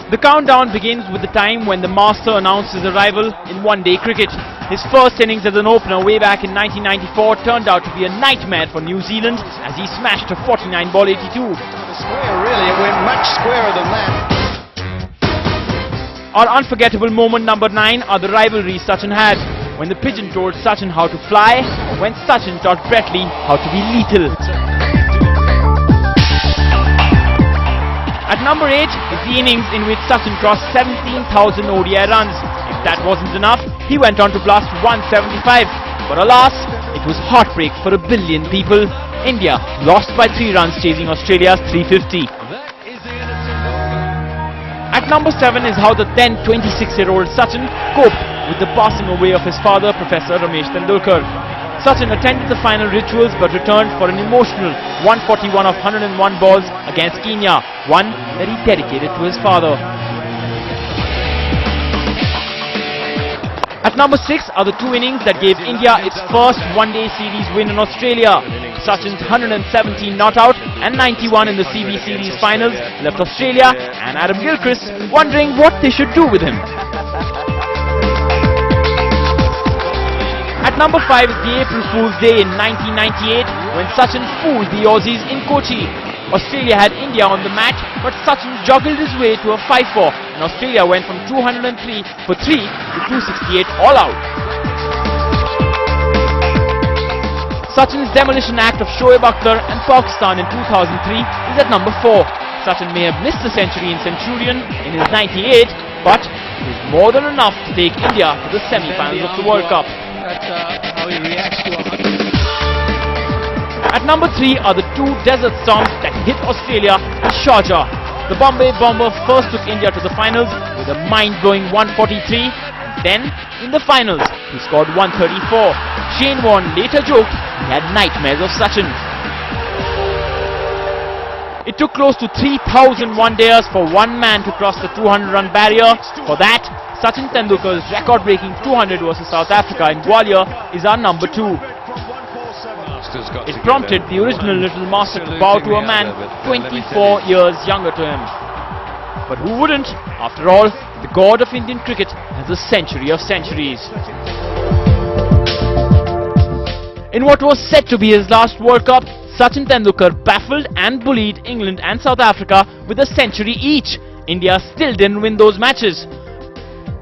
The countdown begins with the time when the master announced his arrival in one-day cricket. His first innings as an opener way back in 1994 turned out to be a nightmare for New Zealand as he smashed a 49-ball 82. Square, really, it went much squarer than that. Our unforgettable moment number 9 are the rivalries Sachin had. When the pigeon told Sachin how to fly, or when Sachin taught Brett Lee how to be lethal. At number 8 is the innings in which Sachin crossed 17,000 ODI runs. If that wasn't enough, he went on to blast 175. But alas, it was heartbreak for a billion people. India lost by 3 runs chasing Australia's 350. At number 7 is how the then 26-year-old Sachin coped with the passing away of his father, Professor Ramesh Tendulkar. Sachin attended the final rituals but returned for an emotional 141 of 101 balls against Kenya, one that he dedicated to his father. At number 6 are the 2 innings that gave India its first one-day series win in Australia. Sachin's 117 not out and 91 in the CB series finals left Australia and Adam Gilchrist wondering what they should do with him. At number 5 is the April Fool's Day in 1998 when Sachin fooled the Aussies in Kochi. Australia had India on the mat, but Sachin juggled his way to a 5-4 and Australia went from 203 for 3 to 268 all out. Sachin's demolition act of Shoaib Akhtar and Pakistan in 2003 is at number 4. Sachin may have missed the century in Centurion in his 98, but it is more than enough to take India to the semi-finals of the World Cup. That's how he reacts to 100. At number 3 are the 2 desert storms that hit Australia and Sharjah. The Bombay Bomber first took India to the finals with a mind-blowing 143, and then in the finals he scored 134. Shane Warne later joked he had nightmares of Sachin. It took close to 3,000 one-dayers for one man to cross the 200-run barrier. For that, Sachin Tendulkar's record-breaking 200 versus South Africa in Gwalior is our number 2. It prompted the original Little Master to bow to a man 24 years younger to him. But who wouldn't? After all, the god of Indian cricket has a century of centuries. In what was said to be his last World Cup, Sachin Tendulkar baffled and bullied England and South Africa with a century each. India still didn't win those matches.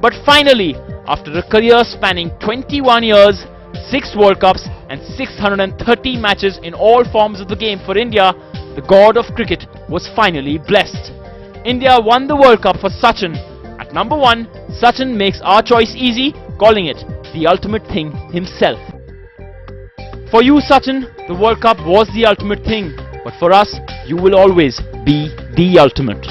But finally, after a career spanning 21 years, 6 World Cups and 630 matches in all forms of the game for India, the god of cricket was finally blessed. India won the World Cup for Sachin. At number 1, Sachin makes our choice easy, calling it the ultimate thing himself. For you, Sachin, the World Cup was the ultimate thing, but for us, you will always be the ultimate.